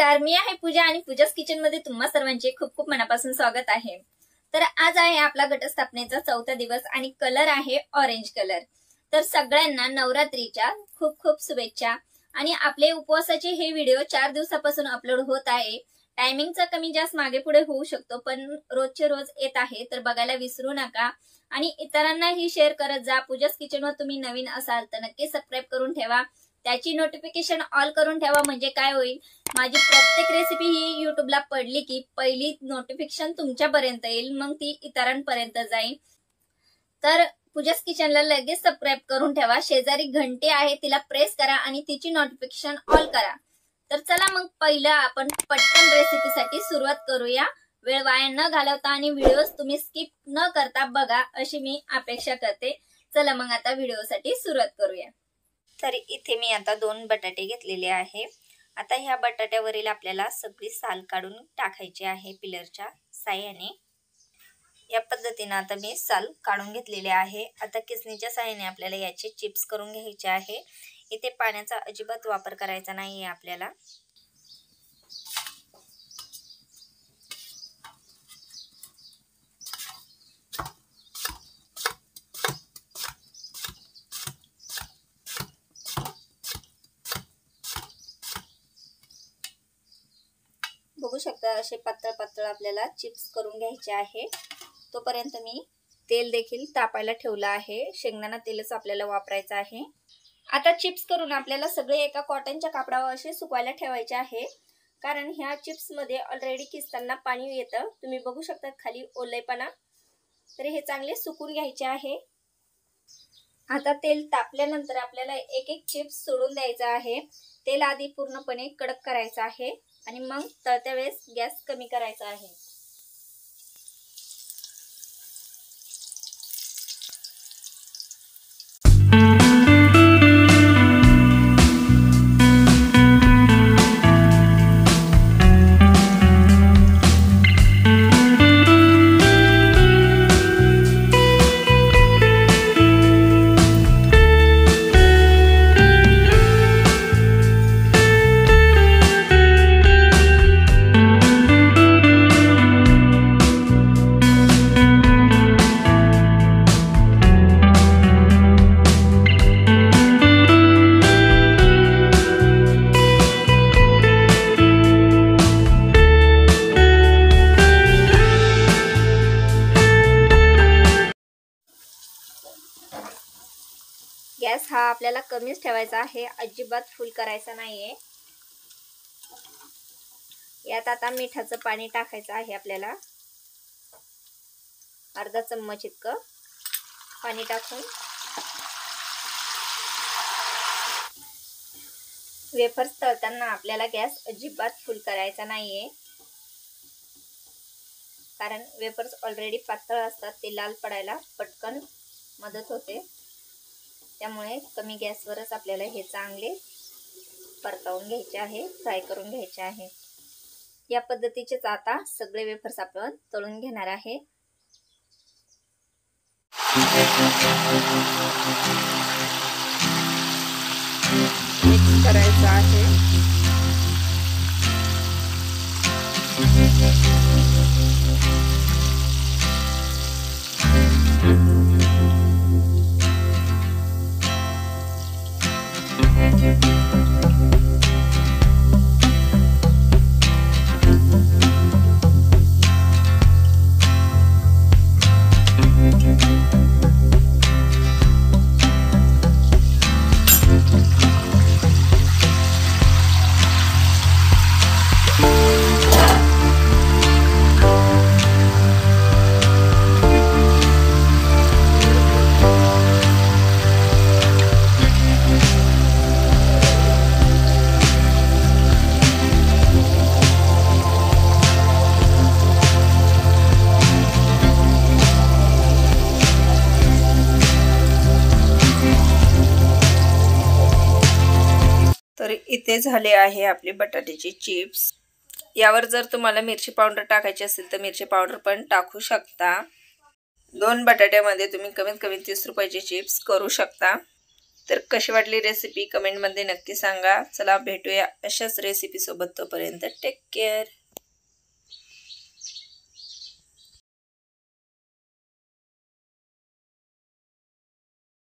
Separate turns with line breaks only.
नमस्कार, मी आहे पूजा आणि पूजास किचन मध्ये तुम्हा सर्वांचे खूप खूप मनापासून स्वागत आहे। तर आज आहे आपला घटस्थापनेचा 4था दिवस आणि कलर आहे ऑरेंज कलर। तर सगळ्यांना नवरात्रीच्या खूप खूप शुभेच्छा। आणि आपले उपवासाचे हे व्हिडिओ 4 दिवसापासून अपलोड होत आहे। टायमिंगचा कमी जास्त मागे पुढे होऊ शकतो, पण रोजचे रोज येत आहे, तर बघायला विसरू नका आणि इतरांनाही शेअर करत जा। पूजास किचनवर तुम्ही नवीन असाल तर नक्की सबस्क्राइब करून ठेवा, त्याची नोटिफिकेशन ऑल करून ठेवा। म्हणजे काय होईल, माझी प्रत्येक रेसिपी ही YouTubeला पडली की पहिली नोटिफिकेशन तुमच्यापर्यंत येईल, मग ती इतरांपर्यंत जाईल। तर पूजास किचनला लगेच सबस्क्राइब करून ठेवा, शेजारी घंटी आहे तिला प्रेस करा आणि तिची नोटिफिकेशन ऑल करा। तर चला मग पहिलं आपण पटकन रेसिपीसाठी सुरुवात करूया, वेळ वाया न घालवता आणि व्हिडिओज तुम्ही स्किप न करता बघा अशी मी अपेक्षा करते। चला मग आता व्हिडिओसाठी सुरुवात करूया। तर इथे मी आता 2 बटाटे घेतलेले आहे। आता ह्या बटाट्यावरील आपल्याला सगळी साल काढून टाकायची आहे पिलरच्या साहाय्याने। या पद्धतीने आता मी साल काढून घेतलेले आहे। आता किसणीच्या साहाय्याने आपल्याला याचे चिप्स करून घ्यायचे आहे। इथे पाण्याचा अजिबात वापर करायचा नाहीये आपल्याला। बघू शकता असे पातळ पातळ आपल्याला चिप्स करून घ्यायचे आहे। तोपर्यंत मी तेल देखील तापायला ठेवलं आहे, शेंगदाणा तेलच आपल्याला वापरायचं आहे। आता चिप्स करून आपल्याला सगळे एका कॉटनच्या कापडावर असे सुकवायला ठेवायचे आहे, कारण ह्या चिप्स मध्ये ऑलरेडी किसताना पाणी येतं, तुम्ही बघू शकता खाली ओलेपणा। तर हे चांगले सुकून घ्यायचे आहे। आता तेल तापल्यानंतर आपल्याला एक एक चिप्स सोडून द्यायचा आहे। तेल आधी पूर्णपणे कडक करायचं आहे आणि मग तळत्या वेळेस गॅस कमी करायचा आहे। गॅस हा आपल्याला कमीच ठेवायचा आहे, अजिबात फुल करायचा नाहीये। यात आता मिठाचं पाणी टाकायचं आहे आपल्याला, अर्धा चम्मच इतकं पाणी टाकून वेफर्स तळताना आपल्याला गॅस अजिबात फुल करायचा नाहीये, कारण वेफर्स ऑलरेडी पातळ असतात, ते लाल पडायला पटकन मदत होते। त्यामुळे कमी गॅसवरच आपल्याला हे चांगले परतवून घ्यायचे आहे, फ्राय करून घ्यायचे आहे। या पद्धतीचेच आता सगळे वेफर्स आपण तळून घेणार आहे। मिक्स करायचं आहे। तर इथे झाले आहे आपले बटाट्याचे चिप्स। यावर जर तुम्हाला मिरची पावडर टाकायची असेल तर मिरची पावडर पण टाकू शकता। 2 बटाट्यामध्ये तुम्ही कमीत कमी 30 रुपयाचे चिप्स करू शकता।
तर कशी वाटली रेसिपी कमेंटमध्ये नक्की सांगा. चला भेटूया अशाच रेसिपी सोबत. तोपर्यंत टेक केअर.